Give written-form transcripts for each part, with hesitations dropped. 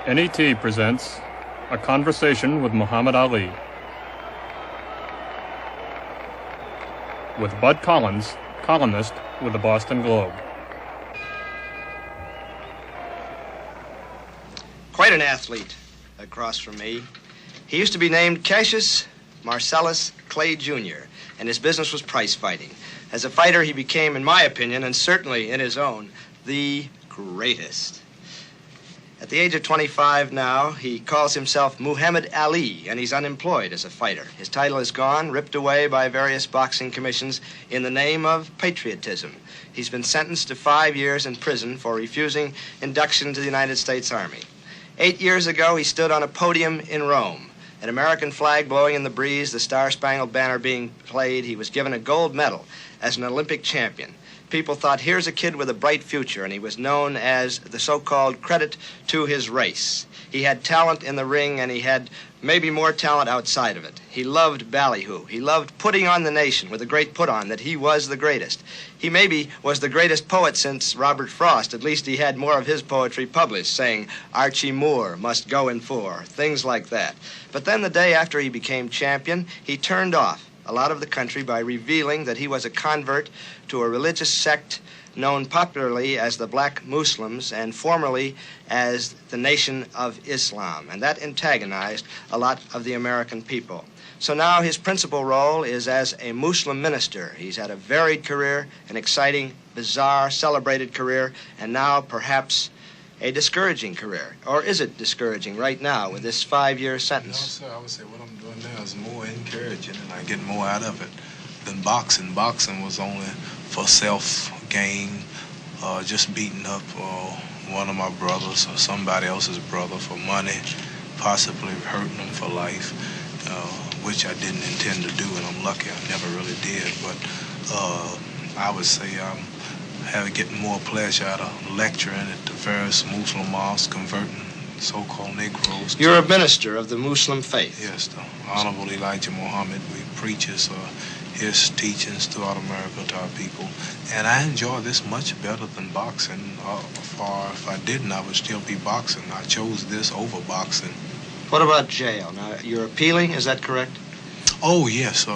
NET presents A Conversation with Muhammad Ali with Bud Collins, columnist with the Boston Globe. Quite an athlete across from me. He used to be named Cassius Marcellus Clay Jr., and his business was prize fighting. As a fighter, he became, in my opinion, and certainly in his own, the greatest. At the age of 25 now, he calls himself Muhammad Ali, and he's unemployed as a fighter. His title is gone, ripped away by various boxing commissions in the name of patriotism. He's been sentenced to 5 years in prison for refusing induction to the United States Army. 8 years ago, he stood on a podium in Rome. An American flag blowing in the breeze, the Star-Spangled Banner being played. He was given a gold medal as an Olympic champion. People thought, here's a kid with a bright future, and he was known as the so-called credit to his race. He had talent in the ring, and he had maybe more talent outside of it. He loved ballyhoo. He loved putting on the nation with a great put-on that he was the greatest. He maybe was the greatest poet since Robert Frost. At least he had more of his poetry published, saying, Archie Moore must go in for, things like that. But then the day after he became champion, he turned off a lot of the country by revealing that he was a convert to a religious sect known popularly as the Black Muslims and formerly as the Nation of Islam. And that antagonized a lot of the American people. So now his principal role is as a Muslim minister. He's had a varied career, an exciting, bizarre, celebrated career, and now perhaps a discouraging career. Or is it discouraging right now with this 5-year sentence? No, sir, I would say what I'm doing now is more encouraging, and I get more out of it than boxing. Boxing was only for self-gain, just beating up one of my brothers or somebody else's brother for money, possibly hurting them for life, which I didn't intend to do, and I'm lucky I never really did. But I would say I'm getting more pleasure out of lecturing at the various Muslim mosques, converting so-called Negroes. You're a minister of the Muslim faith. Yes, the Honorable Elijah Muhammad. We preach his teachings throughout America to our people. And I enjoy this much better than boxing. If I didn't, I would still be boxing. I chose this over boxing. What about jail? Now, you're appealing, is that correct? Oh, yes,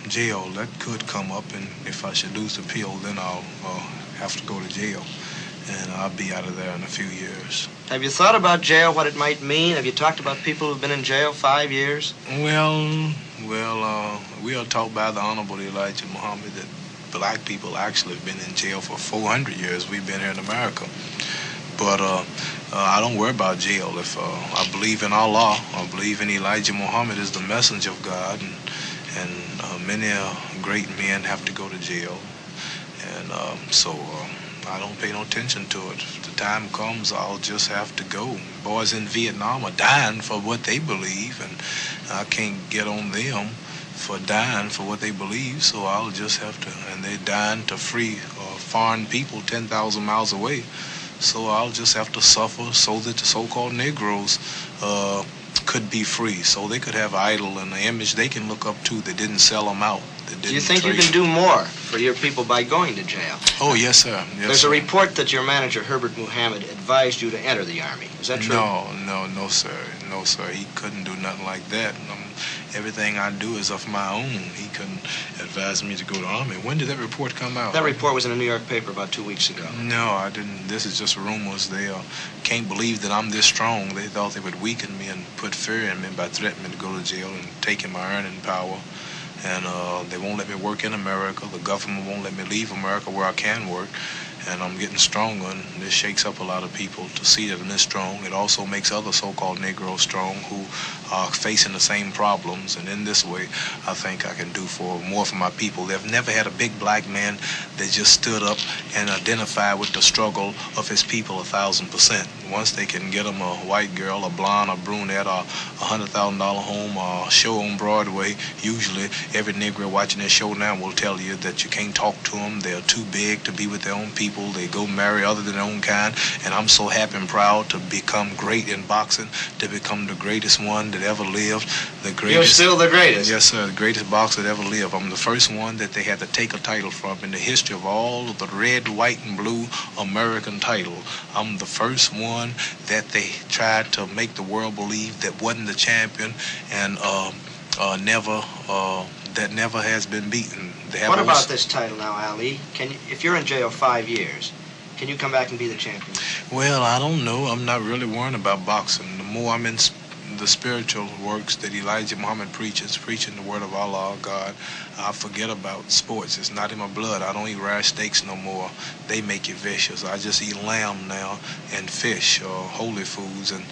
jail. That could come up, and if I should lose the appeal, then I'll have to go to jail, and I'll be out of there in a few years. Have you thought about jail, what it might mean? Have you talked about people who've been in jail 5 years? Well, we are taught by the Honorable Elijah Muhammad that black people actually have been in jail for 400 years. We've been here in America. But I don't worry about jail. If I believe in Allah, I believe in Elijah Muhammad as the messenger of God, and many great men have to go to jail. And so I don't pay no attention to it. If the time comes, I'll just have to go. Boys in Vietnam are dying for what they believe, and I can't get on them for dying for what they believe, so I'll just have to. And they're dying to free foreign people 10,000 miles away, so I'll just have to suffer so that the so-called Negroes could be free, so they could have an idol and an image they can look up to that didn't sell them out. Do you think you can do more for your people by going to jail? Oh, yes, sir. Yes, There's a report that your manager, Herbert Muhammad, advised you to enter the Army. Is that true? No, sir. No, sir. He couldn't do nothing like that. Everything I do is of my own. He couldn't advise me to go to the Army. When did that report come out? That report was in a New York paper about 2 weeks ago. No, I didn't. This is just rumors. They can't believe that I'm this strong. They thought they would weaken me and put fear in me by threatening me to go to jail and taking my earning power. And they won't let me work in America. The government won't let me leave America where I can work. And I'm getting stronger, and this shakes up a lot of people to see that I'm this strong. It also makes other so-called Negroes strong who are facing the same problems. And in this way, I think I can do more for my people. They've never had a big black man that just stood up and identified with the struggle of his people 1,000%. Once they can get them a white girl, a blonde, a brunette, or $100,000 home, or a show on Broadway, usually every Negro watching this show now will tell you that you can't talk to them. They're too big to be with their own people. They go marry other than their own kind. And I'm so happy and proud to become great in boxing, to become the greatest one that ever lived. The greatest. You're still the greatest. Yes, sir. The greatest boxer that ever lived. I'm the first one that they had to take a title from in the history of all of the red, white, and blue American title. I'm the first one that they tried to make the world believe that wasn't the champion, and that never has been beaten. What about this title now, Ali? If you're in jail 5 years, can you come back and be the champion? Well, I don't know. I'm not really worrying about boxing. The more I'm in the spiritual works that Elijah Muhammad preaches, preaching the word of Allah, God, I forget about sports. It's not in my blood. I don't eat rare steaks no more. They make you vicious. I just eat lamb now and fish, holy foods, and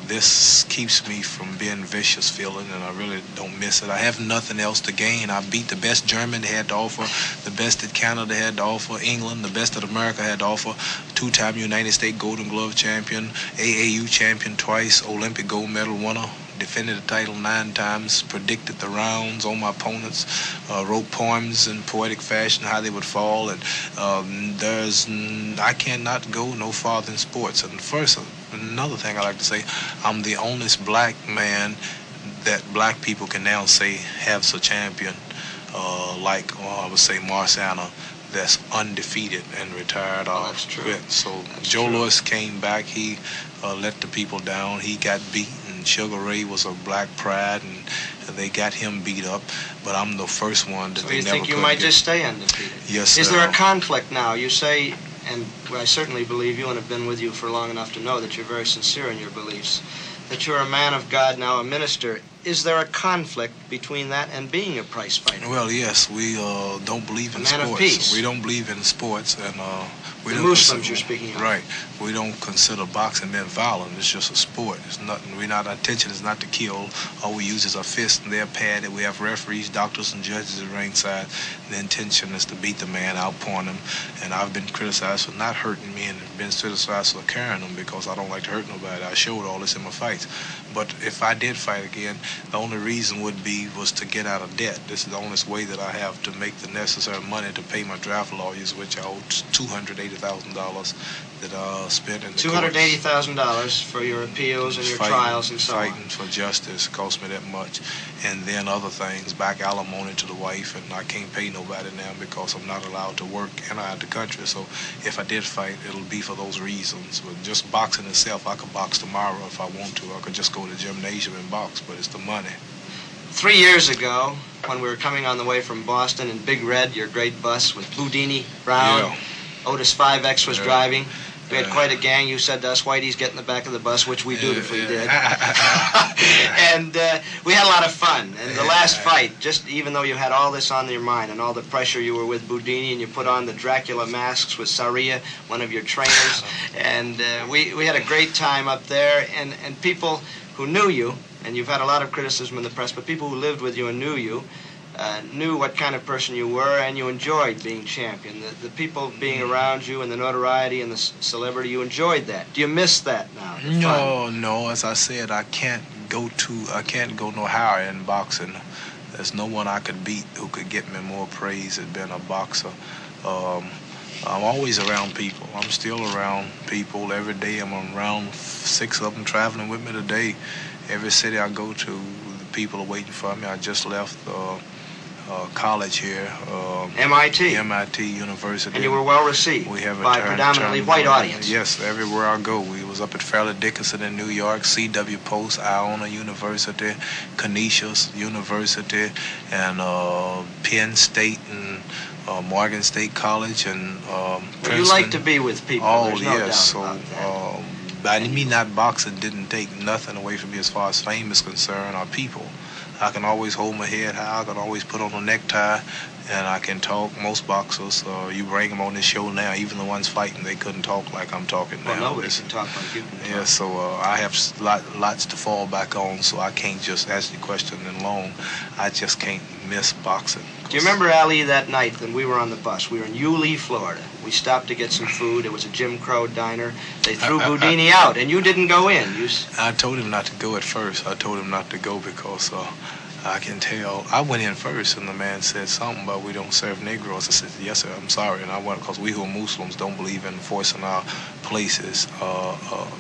this keeps me from being vicious feeling, and I really don't miss it. I have nothing else to gain. I beat the best German they had to offer, the best that Canada had to offer, England, the best that America had to offer, two-time United States Golden Glove champion, AAU champion twice, Olympic gold medal winner, defended the title 9 times, predicted the rounds on my opponents, wrote poems in poetic fashion how they would fall, and I cannot go no farther in sports. And first, another thing I like to say, I'm the only black man that black people can now say has a champion, like I would say Marsana, that's undefeated and retired off. That's true. So That's Joe true. Louis came back. He let the people down. He got beat. Sugar Ray was a black pride, and they got him beat up. But I'm the first one that So they you never think you could might get. just stay undefeated? Yes, Is sir. there a conflict now? You say, and I certainly believe you and have been with you for long enough to know that you're very sincere in your beliefs, that you're a man of God now, a minister. Is there a conflict between that and being a prize fighter? Well, yes, we don't believe in A man of sports. peace. We don't believe in sports, and we The don't Muslims you're speaking of. Right. We don't consider boxing being violent. It's just a sport. It's nothing. Our intention is not to kill. All we use is our fists, and they're padded. We have referees, doctors, and judges at ringside. The intention is to beat the man, outpoint him. And I've been criticized for not hurting men, and been criticized for carrying them because I don't like to hurt nobody. I showed all this in my fights. But if I did fight again, the only reason was to get out of debt. This is the only way that I have to make the necessary money to pay my draft lawyers, which I owe $280,000 that I spent in the courts. $280,000 for your appeals and your trials and so on. Fighting for justice cost me that much. And then other things, back alimony to the wife, and I can't pay nobody now because I'm not allowed to work and out of the country. So if I did fight, it'll be for those reasons. But just boxing itself, I could box tomorrow if I want to. I could just go to the gymnasium and box, but it's the money. 3 years ago, when we were coming on the way from Boston in Big Red, your great bus with Boudini, Brown, Yeah. Otis 5X was Yeah. driving. We had Yeah. quite a gang. You said to us, Whitey's get in the back of the bus, which we dutifully did. And we had a lot of fun. And the last fight, just even though you had all this on your mind and all the pressure, you were with Boudini and you put on the Dracula masks with Saria, one of your trainers. And we had a great time up there. And people who knew you, and you've had a lot of criticism in the press, but people who lived with you and knew you, knew what kind of person you were, and you enjoyed being champion. The people being around you and the notoriety and the celebrity, you enjoyed that. Do you miss that now? the fun? No. As I said, I can't go no higher in boxing. There's no one I could beat who could get me more praise than being a boxer. I'm always around people. I'm still around people every day. I'm around 6 of them traveling with me today. Every city I go to, the people are waiting for me. I just left college here. MIT University. And you were well received We have a by predominantly white audience. Yes, everywhere I go. We was up at Fairleigh Dickinson in New York, C.W. Post, Iona University, Canisius University, and Penn State, and Morgan State College, and Princeton. You like to be with people. Oh, There's no yes. doubt about that. By me not boxing didn't take nothing away from me as far as fame is concerned, or people. I can always hold my head high. I can always put on a necktie, and I can talk. Most boxers, you bring them on this show now, even the ones fighting, they couldn't talk like I'm talking now. Well, nobody can talk like you can talk. Yeah, so I have lots to fall back on, so I can't just ask the question in long. I just can't miss boxing. Do you remember, Ali, that night when we were on the bus? We were in Yulee, Florida. We stopped to get some food. It was a Jim Crow diner. They threw Boudini out, and you didn't go in. I told him not to go at first. I told him not to go because I can tell. I went in first, and the man said something about we don't serve Negroes. I said, yes, sir, I'm sorry. And I went because we who are Muslims don't believe in forcing our places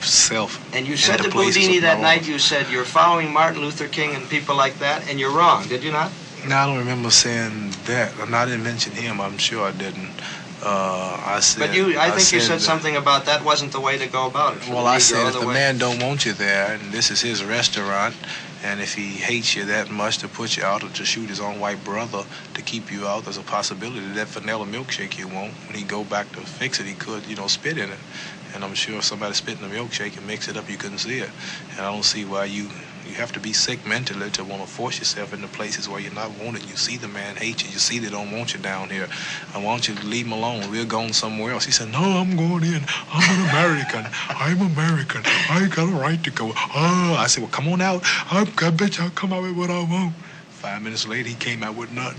self. And you said into to places Boudini of that our night, own. you said you're following Martin Luther King and people like that, and you're wrong, did you not? No, I don't remember saying that. And I didn't mention him. I'm sure I didn't. I said. But I think you said that, something about that wasn't the way to go about it. for Well, the I Negro, said if the the way- man don't want you there, and this is his restaurant, and if he hates you that much to put you out or to shoot his own white brother to keep you out, there's a possibility that vanilla milkshake you want, when he go back to fix it, he could, spit in it. And I'm sure if somebody spit in a milkshake and mix it up, you couldn't see it. And I don't see why you have to be sick mentally to want to force yourself into places where you're not wanted. You see the man hate you. You see they don't want you down here. I want you to leave him alone. We're going somewhere else. He said, no, I'm going in. I'm an American. I'm American. I got a right to go. Oh, I said, well, come on out. I bet y'all come out with what I want. 5 minutes later, he came out with nothing.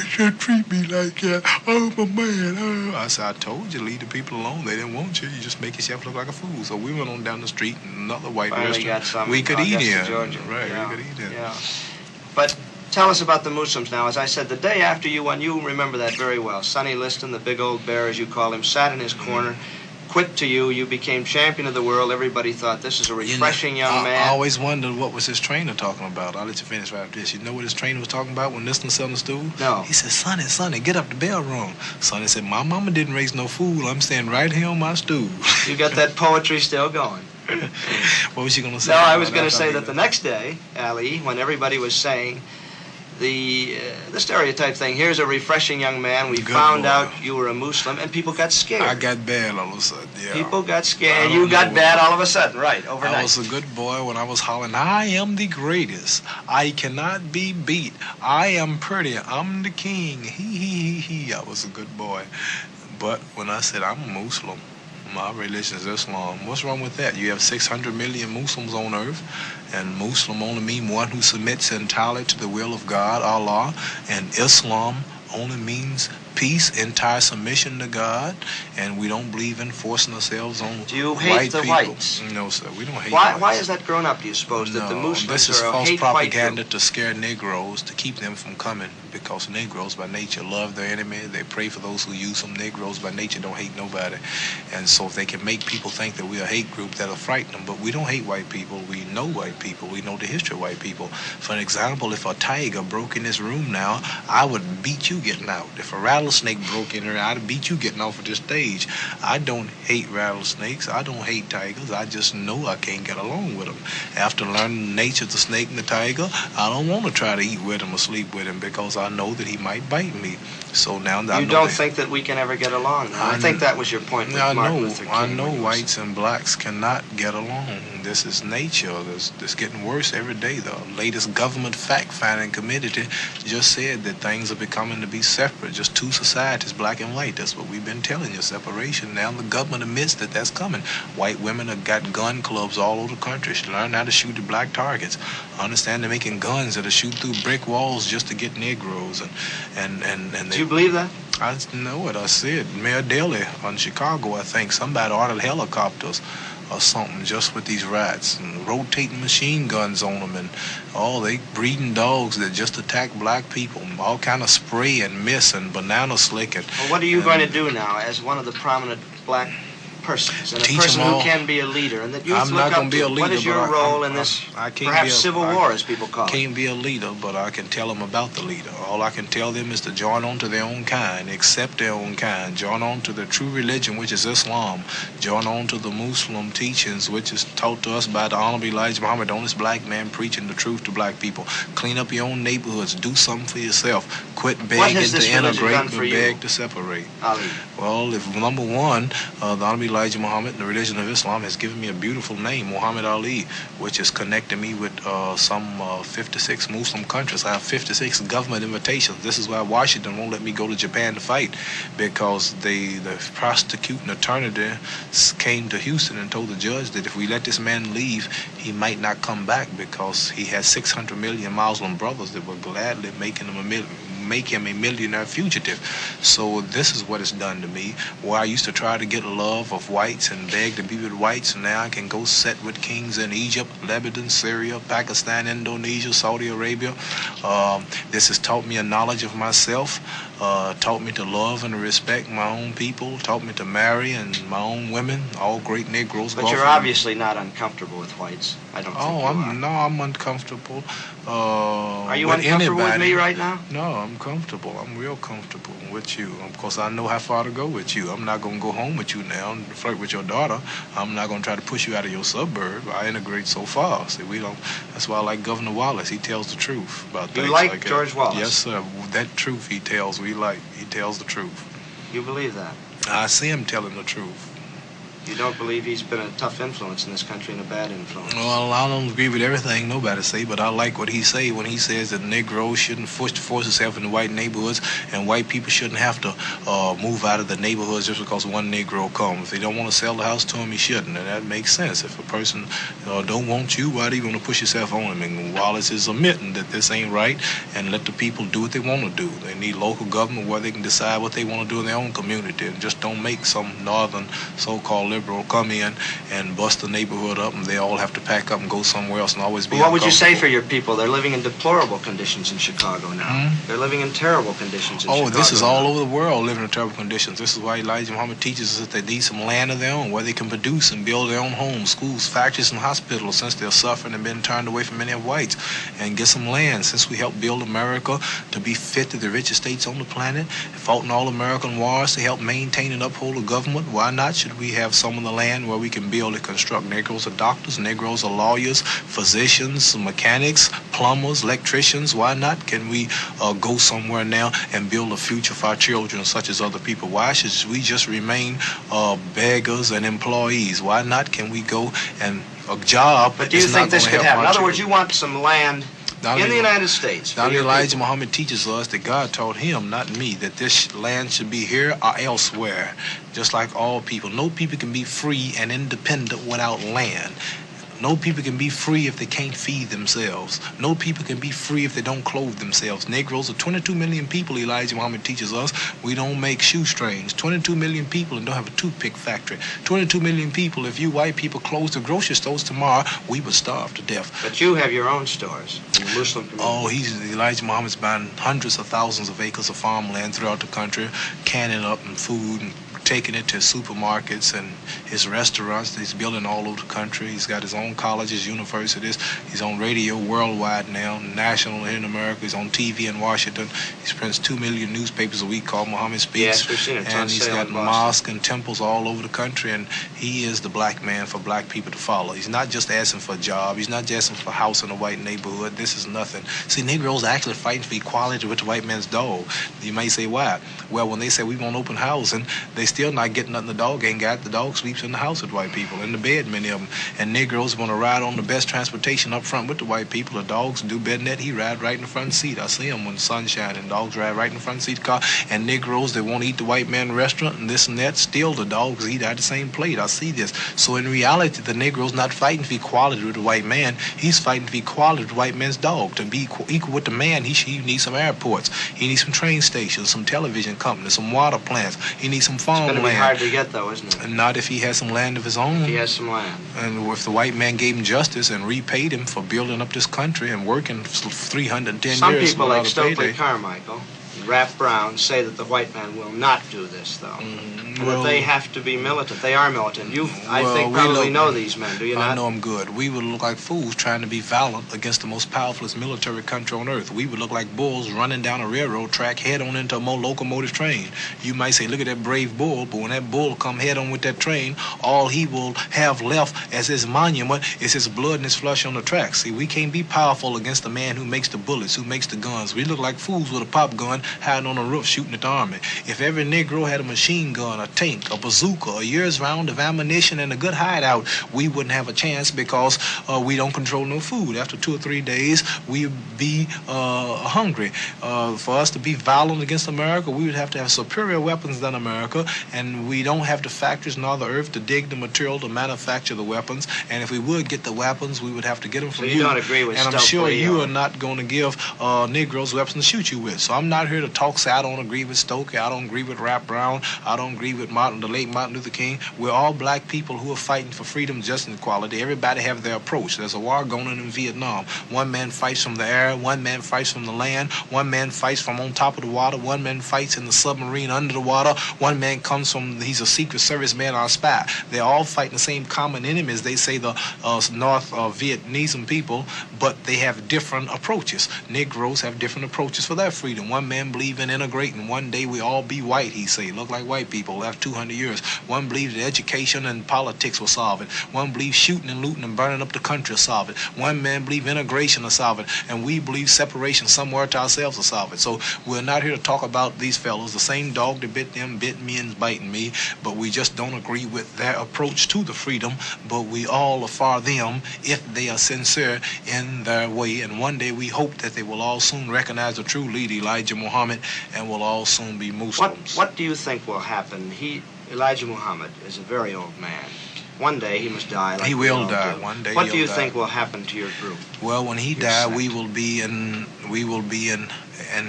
He said, treat me like that. I'm a man. Oh. I said, I told you, leave the people alone. They didn't want you. You just make yourself look like a fool. So we went on down the street, and another white Finally got restaurant. some We could eat Augusta, in. Georgia. Right, Yeah. we could eat in. Yeah. But tell us about the Muslims now. As I said, the day after you won, you remember that very well. Sonny Liston, the big old bear, as you call him, sat in his corner, quit to you. You became champion of the world. Everybody thought this is a refreshing young man. I always wondered what was his trainer talking about. I'll let you finish right after this. You know what his trainer was talking about when Liston sat on the stool? No. He said, Sonny, get up the bell rung. Sonny said, my mama didn't raise no fool. I'm standing right here on my stool. You got that poetry still going. What was you going to say? No, I was going to say that the next day, Ali, when everybody was saying the stereotype thing, here's a refreshing young man, we Good found boy. out you were a Muslim, and people got scared. I got bad all of a sudden, yeah. People got I scared, and don't you got know. bad all of a sudden, right, I overnight. was a good boy when I was hollering, I am the greatest. I cannot be beat. I am pretty. I'm the king. He. I was a good boy. But when I said I'm a Muslim, my religion is Islam. What's wrong with that? You have 600 million Muslims on earth, and Muslim only mean one who submits entirely to the will of God, Allah, and Islam only means peace, entire submission to God, and we don't believe in forcing ourselves on Do you hate white the people. whites? No, sir, we don't hate Why whites. has that grown up, do you suppose, that the No, Muslims this is are a false hate white propaganda group? to scare Negroes, to keep them from coming, because Negroes by nature love their enemy. They pray for those who use them. Negroes by nature don't hate nobody. And so if they can make people think that we're a hate group, that'll frighten them. But we don't hate white people. We know white people. We know the history of white people. For an example, if a tiger broke in this room now, I would beat you getting out. If a rattlesnake broke in here, I'd beat you getting off of this stage. I don't hate rattlesnakes. I don't hate tigers. I just know I can't get along with them. After learning the nature of the snake and the tiger, I don't want to try to eat with him or sleep with him because I know that he might bite me. So now that I You know don't that, think that we can ever get along now? I think that was your point with I Martin Luther King. know. I know when you whites and blacks cannot get along. This is nature. This getting worse every day. The latest government fact-finding committee just said that things are becoming to be separate, just two societies, black and white. That's what we've been telling you, separation. Now the government admits that that's coming. White women have got gun clubs all over the country. Learn how to shoot at black targets. Understand they're making guns that'll shoot through brick walls just to get Negroes. And Do you believe that? I know it. I see it. Mayor Daley in Chicago, I think, somebody ordered helicopters or something just with these rats and rotating machine guns on them, and they breeding dogs that just attack black people, all kind of spray and mist and banana slick. And Well, what are you going to do now as one of the prominent black persons and a Teach person them who all. can be a leader and that youth I'm look not up gonna be to? a leader, What is your but role in this I can't perhaps be a- civil I war, as people call it? Can't be a leader, but I can tell them about the leader. All I can tell them is to join on to their own kind, accept their own kind, join on to the true religion, which is Islam, join on to the Muslim teachings, which is taught to us by the Honorable Elijah Muhammad, the honest black man preaching the truth to black people. Clean up your own neighborhoods, do something for yourself, quit begging has to this religion integrate done and for you? beg to separate. Ali. Well, if number one, the Honorable Elijah Muhammad, the religion of Islam, has given me a beautiful name, Muhammad Ali, which has connected me with some 56 Muslim countries. I have 56 government invitations. This is why Washington won't let me go to Japan to fight, because the prosecuting attorney there came to Houston and told the judge that if we let this man leave, he might not come back because he has 600 million Muslim brothers that would gladly make him a make him a millionaire fugitive. So this is what it's done to me. Where I used to try to get love of whites and beg to be with whites, and now I can go sit with kings in Egypt, Lebanon, Syria, Pakistan, Indonesia, Saudi Arabia. This has taught me a knowledge of myself, taught me to love and respect my own people, taught me to marry and my own women, all great Negroes. But you're obviously not uncomfortable with whites. I don't think I'm uncomfortable. Are you with uncomfortable anybody. with me right now? No, I'm comfortable. I'm real comfortable with you. Of course, I know how far to go with you. I'm not going to go home with you now and flirt with your daughter. I'm not going to try to push you out of your suburb. I integrate so far. See, we don't. That's why I like Governor Wallace. He tells the truth about things like that. George Wallace? Yes, sir. That truth he tells, we like. He tells the truth. You believe that? I see him telling the truth. You don't believe he's been a tough influence in this country and a bad influence? Well, I don't agree with everything nobody say, but I like what he say when he says that Negroes shouldn't force themselves into white neighborhoods, and white people shouldn't have to move out of the neighborhoods just because one Negro comes. If they don't want to sell the house to him, he shouldn't, and that makes sense. If a person don't want you, why are you going to push yourself on him? And Wallace is admitting that this ain't right, and let the people do what they want to do. They need local government where they can decide what they want to do in their own community, and just don't make some northern so-called liberal come in and bust the neighborhood up, and they all have to pack up and go somewhere else and always be What would you say for your people? They're living in deplorable conditions in Chicago now. Hmm? They're living in terrible conditions in Chicago. This is all over the world living in terrible conditions. This is why Elijah Muhammad teaches us that they need some land of their own where they can produce and build their own homes, schools, factories, and hospitals, since they're suffering and been turned away from many of whites, and get some land. Since we helped build America to be fit to the richest states on the planet, fought in all American wars to help maintain and uphold the government, why not should we have some of the land where we can build and construct? Negroes are doctors, Negroes are lawyers, physicians, mechanics, plumbers, electricians. Why not can we go somewhere now and build a future for our children such as other people? Why should we just remain beggars and employees? Why not can we go and a job? But do you think this could happen? In other words, you want some land in the United States. Now Elijah Muhammad teaches us that God taught him, not me, that this land should be here or elsewhere, just like all people. No people can be free and independent without land. No people can be free if they can't feed themselves. No people can be free if they don't clothe themselves. Negroes are 22 million people, Elijah Muhammad teaches us. We don't make shoestrings. 22 million people and don't have a toothpick factory. 22 million people, if you white people close the grocery stores tomorrow, we would starve to death. But you have your own stores in the Muslim community. Elijah Muhammad's buying hundreds of thousands of acres of farmland throughout the country, canning up and food and taking it to supermarkets and his restaurants that he's building all over the country. He's got his own colleges, universities. He's on radio worldwide now, national in America. He's on TV in Washington. He prints 2 million newspapers a week called Muhammad Speaks. Yes, we've seen it. And he's got mosques and temples all over the country, and he is the black man for black people to follow. He's not just asking for a job. He's not just asking for a house in a white neighborhood. This is nothing. See, Negroes are actually fighting for equality with the white man's dog. You may say, why? Well, when they say we want open housing, they still not getting nothing the dog ain't got. The dog sleeps in the house with white people, in the bed, many of them. And Negroes want to ride on the best transportation up front with the white people. The dogs do better than that. He ride right in the front seat. I see him when the sun's shining. Dogs ride right in the front seat of the car. And Negroes, they won't eat the white man restaurant and this and that. Still, the dogs eat out the same plate. I see this. So in reality, the Negro's not fighting for equality with the white man. He's fighting for equality with the white man's dog. To be equal with the man, he needs some airports. He needs some train stations, some television companies, some water plants. He needs some farmland. It's going to be hard to get, though, isn't it? And not if he has some land of his own. He has some land. And if the white man gave him justice and repaid him for building up this country and working for 310 Some years. Some people like Stokely Carmichael and Rap Brown say that the white man will not do this, though. Well, that they have to be militant. They are militant. I think, probably know these men, do you not? I know them good. We would look like fools trying to be valiant against the most powerful military country on earth. We would look like bulls running down a railroad track head on into a locomotive train. You might say, look at that brave bull, but when that bull come head on with that train, all he will have left as his monument is his blood and his flesh on the track. See, we can't be powerful against the man who makes the bullets, who makes the guns. We look like fools with a pop gun hiding on a roof shooting at the army. If every Negro had a machine gun, a tank, a bazooka, a year's round of ammunition, and a good hideout, we wouldn't have a chance because we don't control no food. After 2 or 3 days, we'd be hungry. For us to be violent against America, we would have to have superior weapons than America, and we don't have the factories nor the earth to dig the material to manufacture the weapons. And if we would get the weapons, we would have to get them from So you don't agree with and I'm sure Stokely, you are not going to give Negroes weapons to shoot you with. So I'm not here to talk. Say I don't agree with Stokely. I don't agree with Rap Brown. I don't agree with the late Martin Luther King. We're all black people who are fighting for freedom, justice, and equality. Everybody have their approach. There's a war going on in Vietnam. One man fights from the air. One man fights from the land. One man fights from on top of the water. One man fights in the submarine under the water. One man comes from, he's a Secret Service man or a spy. They're all fighting the same common enemies. They say the North Vietnamese people, but they have different approaches. Negroes have different approaches for their freedom. One man believes in integrating. One day we all be white, he say. Look like white people after 200 years. One believes that education and politics will solve it. One believes shooting and looting and burning up the country will solve it. One man believes integration will solve it. And we believe separation somewhere to ourselves will solve it. So we're not here to talk about these fellows. The same dog that bit them bit me and biting me, but we just don't agree with their approach to the freedom, but we all are for them if they are sincere in their way. And one day we hope that they will all soon recognize the true leader, Elijah Muhammad, and will all soon be Muslims. What do you think will happen? Elijah Muhammad is a very old man. One day he must die. Like he will die. Do. One day. What do you think will happen to your group? Well, when he dies, we will be in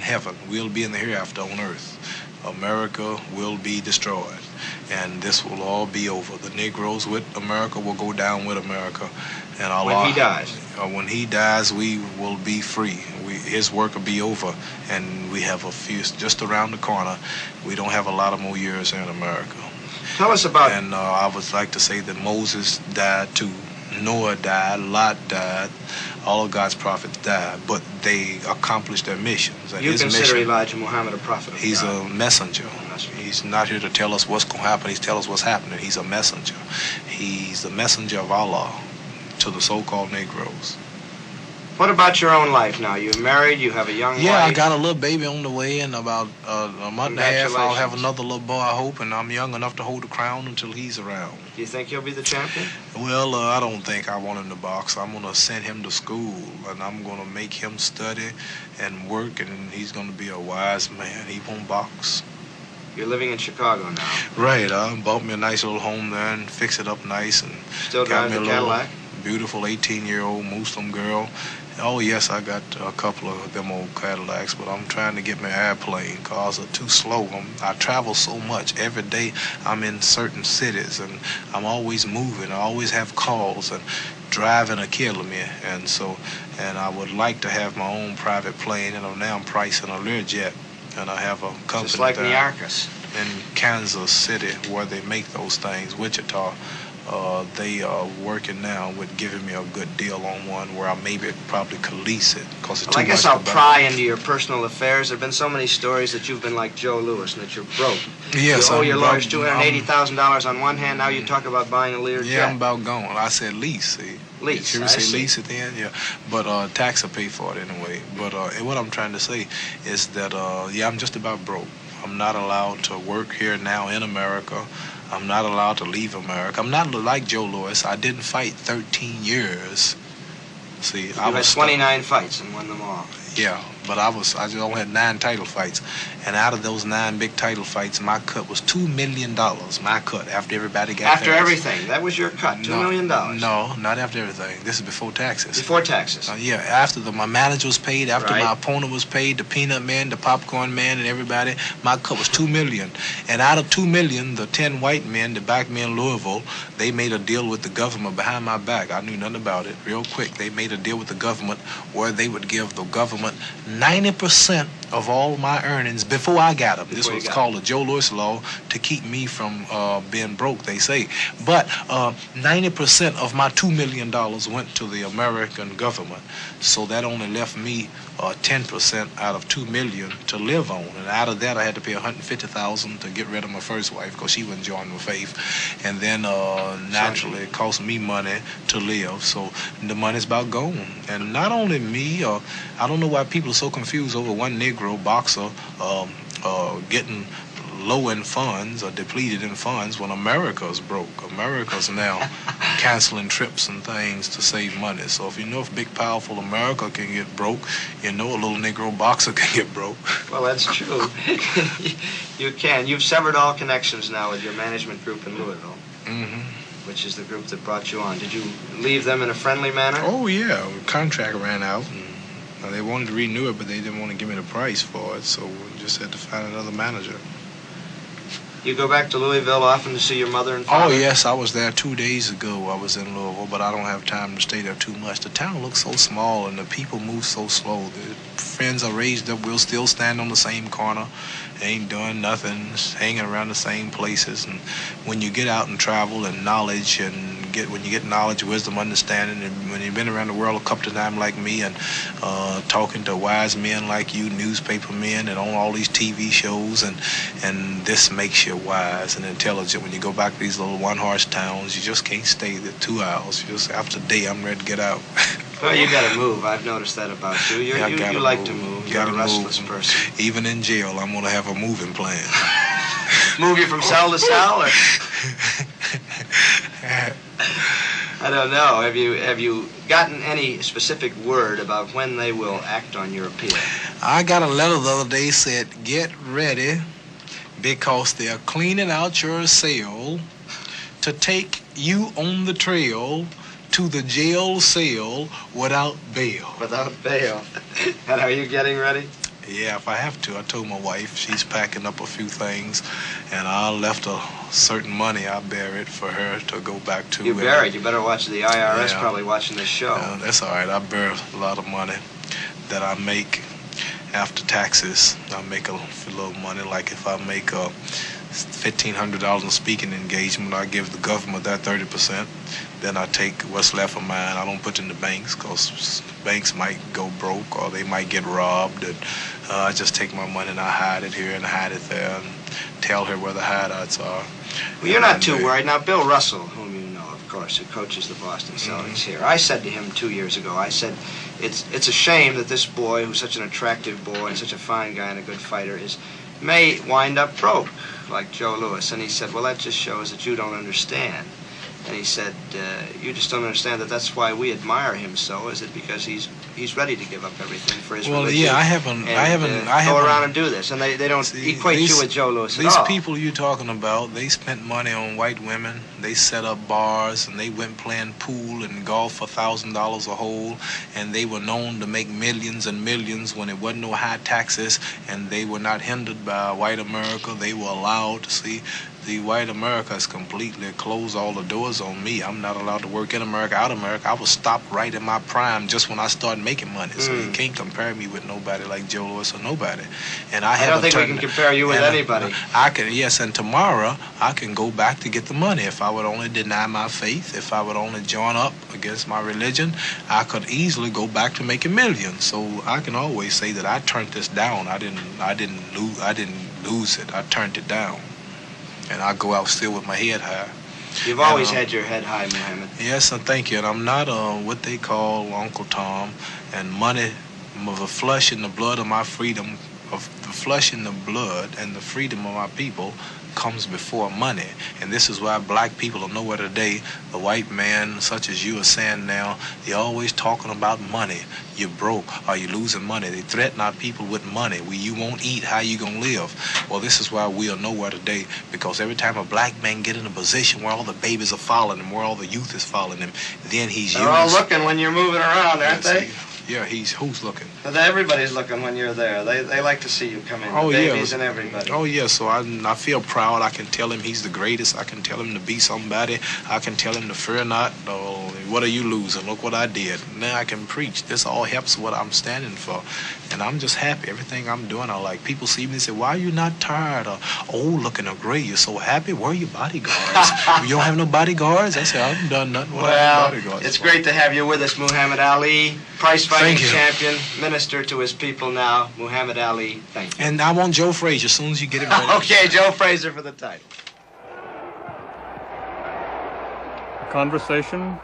heaven. We'll be in the hereafter on earth. America will be destroyed, and this will all be over. The Negroes with America will go down with America, and Allah, when he dies. When he dies, we will be free. His work will be over, and we have a few just around the corner. We don't have a lot of more years here in America. Tell us about. And I would like to say that Moses died too. Noah died, Lot died, all of God's prophets died, but they accomplished their missions. And you his consider mission, Elijah Muhammad a prophet of he's God. a messenger. He's not here to tell us what's going to happen. He's telling us what's happening. He's a messenger. He's the messenger of Allah to the so-called Negroes. What about your own life now? You're married, you have a young wife. Yeah, I got a little baby on the way. In about a month and a half, I'll have another little boy, I hope, and I'm young enough to hold the crown until he's around. Do you think he'll be the champion? Well, I don't think I want him to box. I'm going to send him to school, and I'm going to make him study and work, and he's going to be a wise man. He won't box. You're living in Chicago now. Right. I bought me a nice little home there and fixed it up nice. And still got driving me a a little Cadillac? Beautiful 18-year-old Muslim girl. Oh, yes, I got a couple of them old Cadillacs, but I'm trying to get my airplane. Cars are too slow. I travel so much. Every day I'm in certain cities, and I'm always moving. I always have calls, and driving are killing me. And I would like to have my own private plane, and now I'm pricing a Learjet, and I have a company just like there Niarchus. in Kansas City where they make those things, Wichita. They are working now with giving me a good deal on one where I maybe probably could lease it. Cause it's Well, I too guess much I'll to buy. pry into your personal affairs. There have been so many stories that you've been like Joe Louis and that you're broke. Yes, you owe I'm your lawyers broke. $280,000 on one hand. Now you talk about buying a Learjet. Yeah, I'm about gone. I said lease, see. Lease, Did you I say see. lease at the end? Yeah. But tax will pay for it anyway. But what I'm trying to say is that, yeah, I'm just about broke. I'm not allowed to work here now in America. I'm not allowed to leave America. I'm not like Joe Louis. I didn't fight 13 years. See, You I had was 29 fights and won them all. Yeah, but I just only had 9 title fights, and out of those 9 big title fights, my cut was $2 million. My cut after everybody got After theirs. everything, that was your cut, $2 million. No, not after everything. This is before taxes. Before taxes. Yeah, after my manager was paid, after Right. my opponent was paid, the peanut man, the popcorn man, and everybody, my cut was $2 million. And out of $2 million, the 10 white men that backed me in Louisville, they made a deal with the government behind my back. I knew nothing about it. Real quick, they made a deal with the government where they would give the government 90% of all my earnings before I got them. This Before you was got called the Joe Louis law to keep me from being broke, they say. But 90% of my $2 million went to the American government. So that only left me 10% out of $2 million to live on. And out of that, I had to pay $150,000 to get rid of my first wife because she wasn't joining my faith. And then naturally, it cost me money to live. So the money's about gone. And not only me, I don't know why people so confused over one Negro boxer getting low in funds or depleted in funds when America's broke. America's now canceling trips and things to save money. So if you know if big, powerful America can get broke, you know a little Negro boxer can get broke. Well, that's true. You can. You've severed all connections now with your management group in Louisville, which is the group that brought you on. Did you leave them in a friendly manner? Oh, yeah. The contract ran out, and they wanted to renew it, but they didn't want to give me the price for it, so we just had to find another manager. You go back to Louisville often to see your mother and father? Oh, yes, I was there 2 days ago. I was in Louisville, but I don't have time to stay there too much. The town looks so small, and the people move so slow. The friends are raised up. We'll still stand on the same corner, ain't doing nothing, hanging around the same places. And when you get out and travel and knowledge and when you get knowledge, wisdom, understanding, and when you've been around the world a couple of times like me and talking to wise men like you, newspaper men, and on all these TV shows, and this makes you wise and intelligent. When you go back to these little one-horse towns, you just can't stay there 2 hours. You just, after a day, I'm ready to get out. Well, you got to move. I've noticed that about you. You like to move. You're a restless person. Even in jail, I'm going to have a moving plan. Move you from cell to cell, or? I don't know. Have you gotten any specific word about when they will act on your appeal? I got a letter the other day said, get ready because they're cleaning out your cell to take you on the trail to the jail cell without bail. Without bail. And are you getting ready? Yeah, if I have to. I told my wife she's packing up a few things, and I left a certain money. I buried for her to go back to. You buried? You better watch the IRS probably watching this show. That's all right. I buried a lot of money that I make after taxes. I make a little money. Like if I make $1,500 in speaking engagement, I give the government that 30%. Then I take what's left of mine. I don't put it in the banks because banks might go broke or they might get robbed. And I just take my money and I hide it here and hide it there and tell her where the hideouts are. Well, you're not too worried. Now, Bill Russell, whom you know, of course, who coaches the Boston Celtics here, I said to him 2 years ago, I said, it's a shame that this boy, who's such an attractive boy and such a fine guy and a good fighter, may wind up broke like Joe Louis. And he said, well, that just shows that you don't understand. And he said, you just don't understand that's why we admire him so. Is it because he's ready to give up everything for his religion? Yeah, I haven't go around and do this, and they don't equate you with Joe Louis at all. These people you're talking about, they spent money on white women. They set up bars, and they went playing pool and golf for $1,000 a hole, and they were known to make millions and millions when it wasn't no high taxes, and they were not hindered by white America. They were allowed to see. The white America has completely closed all the doors on me. I'm not allowed to work in America, out of America. I was stopped right in my prime just when I started making money. So you can't compare me with nobody like Joe Louis or nobody. And I don't think we can compare you with anybody. I can, yes, and tomorrow I can go back to get the money. If I would only deny my faith, if I would only join up against my religion, I could easily go back to making millions. So I can always say that I turned this down. I didn't lose it. I turned it down. And I go out still with my head high. You've always had your head high, Muhammad. Yes, and thank you. And I'm not what they call Uncle Tom. And money, the flesh and the blood of my freedom, of the flesh and the blood and the freedom of my people comes before money. And this is why black people are nowhere today. The white man, such as you are saying now, they're always talking about money. You're broke. Are you losing money? They threaten our people with money. You won't eat. How you gonna live? Well, this is why we are nowhere today, because every time a black man get in a position where all the babies are following him, where all the youth is following him, then he's They're all looking when you're moving around, aren't they? Yeah, who's looking? Everybody's looking when you're there. They like to see you come in. Oh, the babies and everybody. Oh, yeah, so I feel proud. I can tell him he's the greatest. I can tell him to be somebody. I can tell him to fear not. Oh, what are you losing? Look what I did. Now I can preach. This all helps what I'm standing for. And I'm just happy. Everything I'm doing, I like. People see me and say, why are you not tired? Or, looking great. You're so happy. Where are your bodyguards? You don't have no bodyguards? I said, I haven't done nothing without bodyguards. It's great to have you with us, Muhammad Ali. Prize-fighting champion, minister to his people now, Muhammad Ali. Thank you. And I want Joe Frazier as soon as you get it ready. Okay, Joe Frazier for the title. Conversation